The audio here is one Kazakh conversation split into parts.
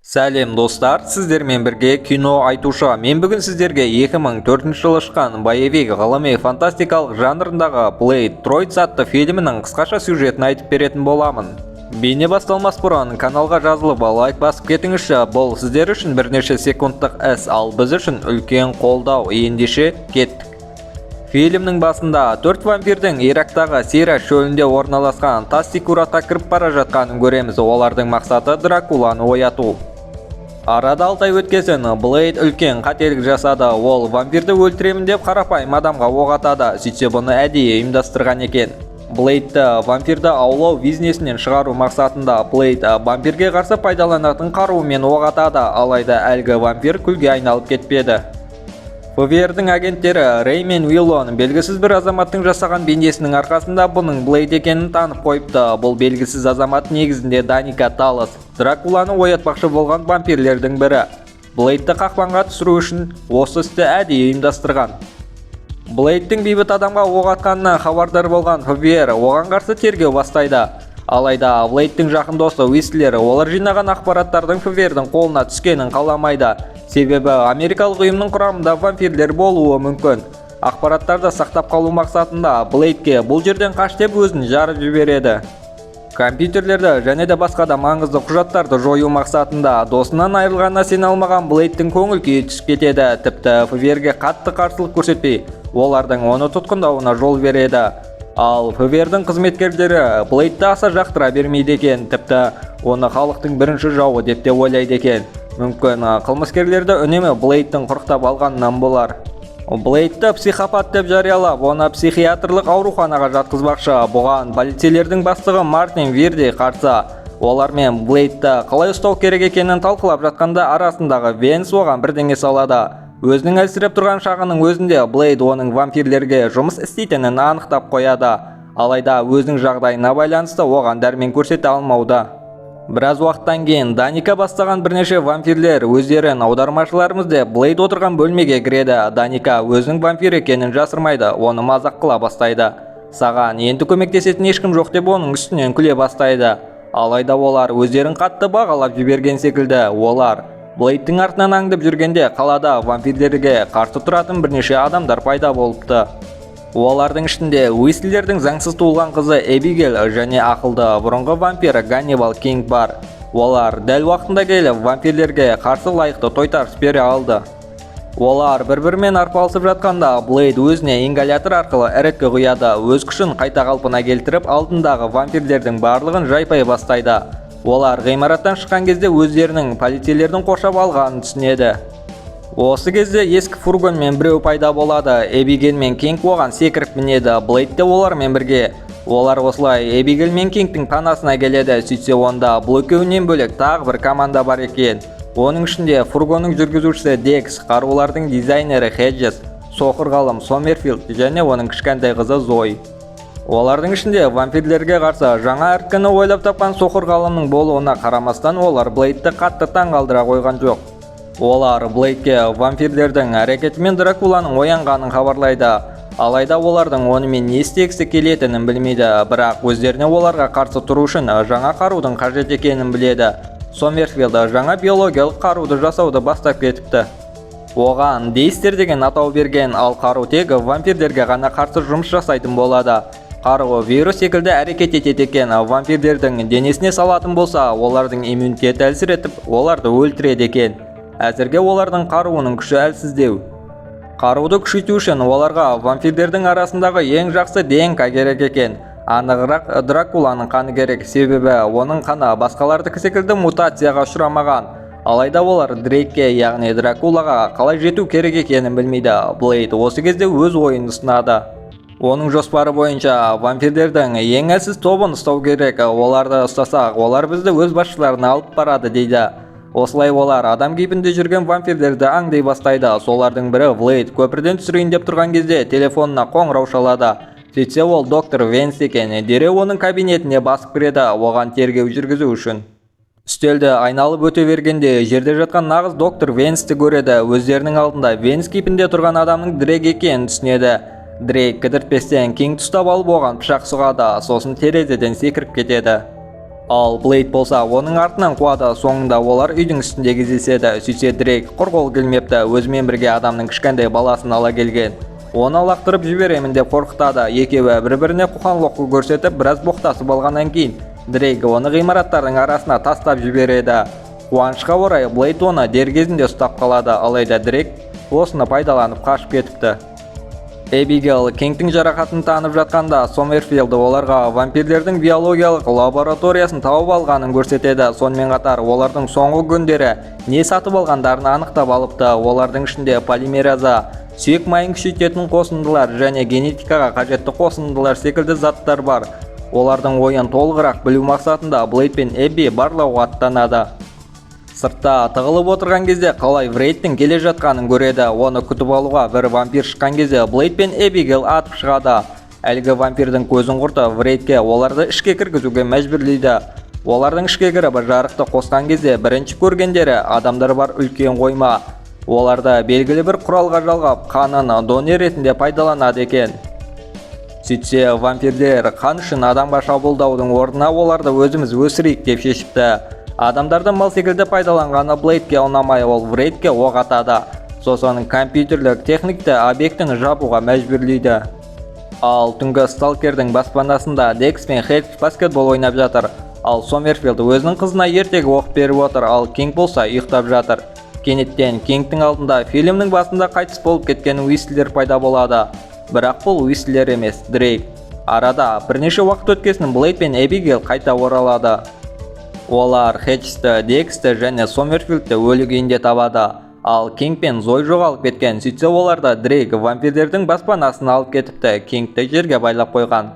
Сәлем достар, сіздермен бірге кино айтушы. Мен бүгін сіздерге 2004 жылы шыққан боевик ғылыми фантастикалық жанрындағы Blade Троица атты фильмінің қысқаша сюжетін айтып беретін боламын. Бейне басталмас бұрын каналға жазылып лайк басып кетіңізші. Бұл сіздер үшін бірнеше секундтық іс, ал біз үшін үлкен қолдау. Ендеше кеттік. Фильмнің басында 4 вампирдің Ирактағы Сира шөлінде орналасқан Тас-Сикуратқа кіріп бара жатқанын көреміз. Олардың мақсаты Дракуланы ояту. Арада 6 ай өткесін Блейд үлкен қателік жасады. Ол вампирді өлтіремін деп қарапайым адамға оқ атады. Сөйтсе бұны әдейі ұйымдастырған екен. Блейдті вампирді аулау бизнесінен шығару мақсатында Блейд вампирге қарсы пайдаланатын қаруымен оқ атады. Алайда әлгі вампир күлге айналып кетпеді. ФБР-дің агенттері Рэй мен Уиллон белгісіз бір азаматтың жасаған бейнесінің арқасында бұның Блейд екенін танып қойыпты. Бұл белгісіз азамат негізінде Даника Талос, Дракуланы оятпақшы болған вампирлердің бірі. Блейдті қақпанға түсіру үшін осы істі әдейі ұйымдастырған. Блейдтің бейбіт адамға оқ атқанынан хабардар болған ФБР оған қарсы тергеу бастайды. Алайда Блейдтің жақын досы Уистлер олар жинаған ақпараттардың ФБР-дің қолына түскенін қаламайды. Себебі америкалық ұйымның құрамында вампирлер болуы мүмкін. Ақпараттарды сақтап қалу мақсатында Блейдке бұл жерден қаш деп өзін жарып жібереді. Компьютерлерді және де басқа да маңызды құжаттарды жою мақсатында досынан айырылғанына сене алмаған Блейдтің көңіл күйі түсіп кетеді. Тіпті ФБР-ге қатты қарсылық көрсетпей, олардың оны тұтқындауына жол береді. Ал ФБР-дің қызметкерлері Блейдті аса жақтыра бермейді екен. Тіпті оны халықтың бірінші жауы деп те ойлайды екен. Мүмкін қылмыскерлерді үнемі Блейдтің құрықтап алғанынан болар. Блейдті психопат деп жариялап, оны психиатрлық ауруханаға жатқызбақшы. Бұған полицейлердің бастығы Мартин Вирди қарсы. Олармен Блейдті қалай ұстау керек екенін талқылап жатқанда арасындағы Венс оған бірдеңе салады. Өзінің әлсіреп тұрған шағының өзінде Блейд оның вампирлерге жұмыс істейтінін анықтап қояды. Алайда өзінің жағдайына байланысты оған дәрмен көрсете алмауда. Біраз уақыттан кейін Даника бастаған бірнеше вампирлер өздерін аудармашыларымыз деп Блейд отырған бөлмеге кіреді. Даника өзінің вампир екенін жасырмайды, оны мазақ қыла бастайды. Саған енді көмектесетін ешкім жоқ деп оның үстінен күле бастайды. Алайда олар өздерін қатты бағалап жіберген секілді. Олар Блейдтің артынан аңдып жүргенде қалада вампирлерге қарсы тұратын бірнеше адамдар пайда болыпты. Олардың ішінде Уистлердің заңсыз туылған қызы Эбигейл және ақылды бұрынғы вампир Ганнибал Кинг бар. Олар дәл уақытында келіп вампирлерге қарсы лайықты тойтарыс бере алды. Олар бір-бірімен арпалысып жатқанда Блейд өзіне ингалятор арқылы іріткі құяды. Өз күшін қайта қалпына келтіріп алдындағы вампирлердің барлығын жайпай бастайды. Олар ғимараттан шыққан кезде өздерінің полицейлердің қоршап алғанын түсінеді. Осы кезде ескі фургонмен біреу пайда болады. Эбигейл мен Кинг оған секіріп мінеді. Блейд те олармен бірге. Олар осылай Эбигейл мен Кингтің панасына келеді. Сөйтсе онда бұл екеуінен бөлек тағы бір команда бар екен. Оның ішінде фургонның жүргізушісі Декс, қарулардың дизайнері Хеджес, соқыр ғалым Сомерфилд және оның кішкентай қызы Зой. Олардың ішінде вампирлерге қарсы жаңа әркіні ойлап тапқан соқыр ғалымның болуына қарамастан олар Блейдті қатты таңғалдыра қойған жоқ. Олар Блейдке вампирлердің әрекетімен Дракуланың оянғанын хабарлайды. Алайда олардың онымен не істегісі келетінін білмейді, бірақ өздеріне оларға қарсы тұру үшін жаңа қарудың қажет екенін біледі. Сомерфилд жаңа биологиялық қаруды жасауды бастап кетіпті. Оған Дейстер деген атау берген, ал қару тек вампирлерге ғана қарсы жұмыс жасайтын болады. Қару вирус секілді әрекет етеді екен. Вампирлердің денесіне салатын болса, олардың иммунитеті әлсіретіп, оларды өлтіреді екен. Әзірге олардың қаруының күші әлсіздеу. Қаруды күшейту үшін оларға вампирлердің арасындағы ең жақсы ДНК керек екен. Анығырақ Дракуланың қаны керек, себебі оның қаны басқалардікі секілді мутацияға ұшырамаған. Алайда олар Дрейкке, яғни Дракулаға қалай жету керек екенін білмейді. Блейд осы кезде өз ойын ұсынады. Оның жоспары бойынша вампирлердің ең әлсіз тобын ұстау керек. Оларды ұстасақ, олар бізді өз басшыларына алып барады дейді. Осылай олар адам кейпінде жүрген вампирлерді аңдай бастайды. Солардың бірі Блейд көпірден түсірейін деп тұрған кезде телефонына қоңырау шалады. Сөйтсе ол доктор Венс екен. Дереу оның кабинетіне басып кіреді, оған тергеу жүргізу үшін. Үстелді айналып өте бергенде жерде жатқан нағыз доктор Венсті көреді. Өздерінің алдында Венс кейпінде тұрған адамның Дрейк екенін түсінеді. Дрейк кідіртпестен Кинг ұстап алып оған пышақ сұғады, сосын терезеден секіріп кетеді. Ал Блейд болса оның артынан қуады. Соңында олар үйдің үстінде кездеседі. Сөйтсе Дрейк құр қол келмепті, өзімен бірге адамның кішкентай баласын ала келген. Оны лақтырып жіберемін деп қорқытады. Екеуі бір-біріне қоқан-лоққы көрсетіп, біраз боқтасып алғаннан кейін Дрейк оны ғимараттардың арасына тастап жібереді. Қуанышқа орай Блейд оны дер кезінде ұстап қалады, алайда Дрейк осыны пайдаланып қашып кетіпті. Эбигейл Кингтің жарақатын танып жатқанда Сомерфилд оларға вампирлердің биологиялық лабораториясын тауып алғанын көрсетеді. Сонымен қатар олардың соңғы күндері не сатып алғандарын анықтап алыпты. Олардың ішінде полимераза, сүйек майын күшейтетін қосындылар және генетикаға қажетті қосындылар секілді заттар бар. Олардың ойын толығырақ білу мақсатында Блейд пен Эбби барлауға аттанады. Сыртта тығылып отырған кезде қалай Врейдтің келе жатқанын көреді. Оны күтіп алуға бір вампир шыққан кезде Блейд пен Эбигейл атып шығады. Әлгі вампирдің көзін құртып Врейдке оларды ішке кіргізуге мәжбүрлейді. Олардың ішке кіріп жарықты қосқан кезде бірінші көргендері адамдар бар үлкен қойма. Оларды белгілі бір құралға жалғап, қанын донор ретінде пайдаланады екен. Сөйтсе вампирлер қан үшін адамға шабуылдаудың орнына оларды өзіміз өсірейік деп шешіпті. Адамдарды мал секілді пайдаланғаны Блейдке ұнамай, ол Врейдке оқ атады. Сосын компьютерлік техникті объектін жабуға мәжбүрлейді. Ал түнгі сталкердің баспанасында Декс пен Хедж баскетбол ойнап жатыр. Ал Сомерфилд өзінің қызына ертегі оқ беріп отыр, ал Кинг болса ұйықтап жатыр. Кенеттен Кингтің алдында фильмнің басында қайтыс болып кеткен Уислер пайда болады. Бірақ бұл Уислер емес, Дрейк. Арада бірнеше уақыт өткесін Блейд пен Эбигейл қайта оралады. Олар Хеджті, Дексті және Сомерфилдті өлі күйінде табады. Ал Кинг пен Зой жоғалып кеткен. Сөйтсе оларда Дрейк вампирлердің баспанасын алып кетіпті. Кингті жерге байлап қойған.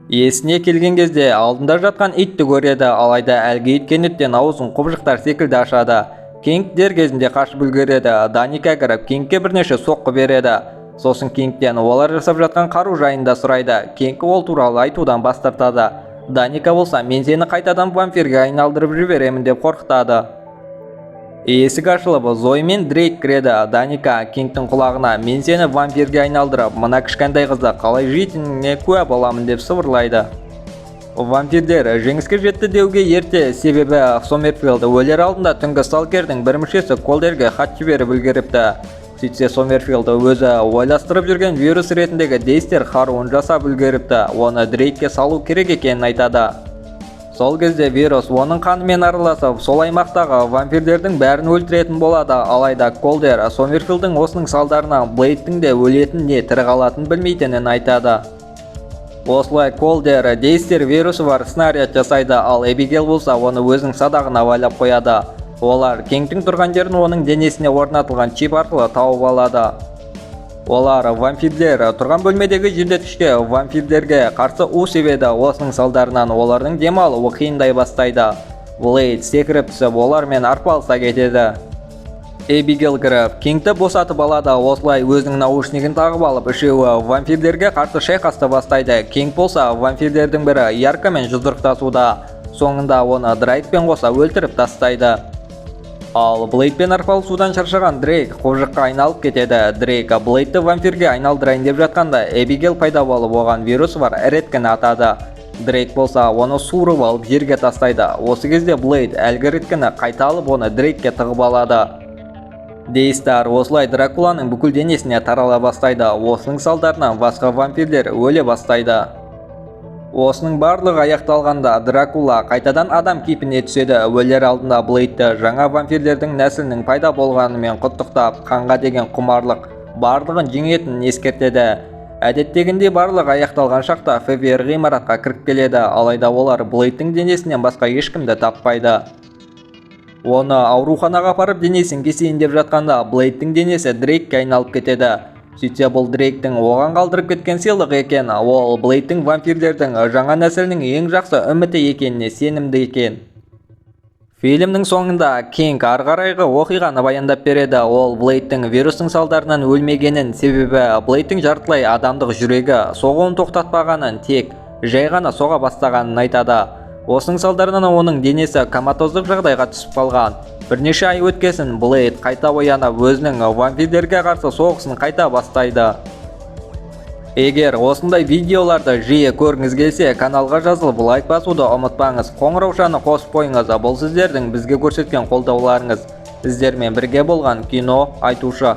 Есіне келген кезде алдында жатқан итті көреді, алайда әлгі ит кенеттен аузын құбыжықтар секілді ашады. Кинг дер кезінде қашып үлгереді. Даника кіріп Кингке бірнеше соққы береді. Сосын Кингтен олар жасап жатқан қару жайында сұрайды. Кинг ол туралы айтудан бас тартады. Даника болса, мен сені қайтадан вампирге айналдырып жіберемін деп қорқытады. Есік ашылып, Зой мен Дрейк кіреді. Даника Кингтің құлағына, мен сені вампирге айналдырып, мына кішкентай қызды қалай жейтініне куә боламын деп сыбырлайды. Вампирлер жеңіске жетті деуге ерте, себебі Сомерфилд өлер алдында түнгі сталкердің бір мүшесі Колдерге хат жіберіп үлгеріпті. Сөйтсе Сомерфилд өзі ойластырып жүрген вирус ретіндегі Дейстер қаруын жасап үлгеріпті. Оны Дрейкке салу керек екенін айтады. Сол кезде вирус оның қанымен араласып, сол аймақтағы вампирлердің бәрін өлтіретін болады. Алайда Колдер Сомерфилдың осының салдарынан Блейдтің де өлетін не тірі қалатын білмейтінін айтады. Осылай Колдер Дейстер вирусы бар снаряд жасайды, ал Эбигейл болса оны өзінің садағына байлап қояды. Олар Кингтің тұрған жерін оның денесіне орнатылған чип арқылы тауып алады. Олар вампирлер тұрған бөлмедегі желдеткішке вампирлерге қарсы у себеді. Осының салдарынан олардың демалуы қиындай бастайды. Блейд секіріп түсіп олармен арпалыса кетеді. Эбигейл кіріп Кингті босатып алады. Осылай өзінің наушнигін тағып алып, үшеуі вампирлерге қарсы шайқасты бастайды. Кинг болса вампирлердің бірі Яркамен жұдырықтасуда. Соңында оны Дрейкпен қоса өлтіріп тастайды. Ал Блейдпен арпалысудан шаршаған Дрейк қожыққа айналып кетеді. Дрейк Блейдті вампирге айналдырайын деп жатқанда Эбигейл пайда болып оған вирус бар Редкіні атады. Дрейк болса оны суырып алып жерге тастайды. Осы кезде Блейд әлгі Редкіні қайта алып оны Дрейкке тығып алады. Дейстер осылай Дракуланың бүкіл денесіне тарала бастайды. Осының салдарынан басқа вампирлер өле бастайды. Осының барлығы аяқталғанда Дракула қайтадан адам кейпіне түседі. Өлер алдында Блейдті жаңа вампирлердің нәсілінің пайда болғанымен құттықтап, қанға деген құмарлық барлығын жеңетінін ескертеді. Әдеттегінде барлығы аяқталған шақта ФБР ғимаратқа кіріп келеді, алайда олар Блейдтің денесінен басқа ешкімді таппайды. Оны ауруханаға апарып денесін кесейін деп жатқанда Блейдтің денесі Дрейкке айналып кетеді. Сөйтсе бұл Дрейктің оған қалдырып кеткен сыйлық екен. Ол Блейдтің вампирлердің жаңа нәсілінің ең жақсы үміті екеніне сенімді екен. Фильмнің соңында Кинг ары қарайғы оқиғаны баяндап береді. Ол Блейдтің вирустың салдарынан өлмегенін, себебі Блейдтің жартылай адамдық жүрегі соғуын тоқтатпағанын, тек жай ғана соға бастағанын айтады. Осының салдарынан оның денесі коматоздық жағдайға түсіп қалған. Бірнеше ай өткесін Блейд қайта оянып өзінің вампирлерге қарсы соғысын қайта бастайды. Егер осындай видеоларды жиі көргіңіз келсе, каналға жазылып лайк басуды ұмытпаңыз. Қоңыраушаны қосып қойыңыз, бұл сіздердің бізге көрсеткен қолдауларыңыз. Сіздермен бірге болған кино айтушы.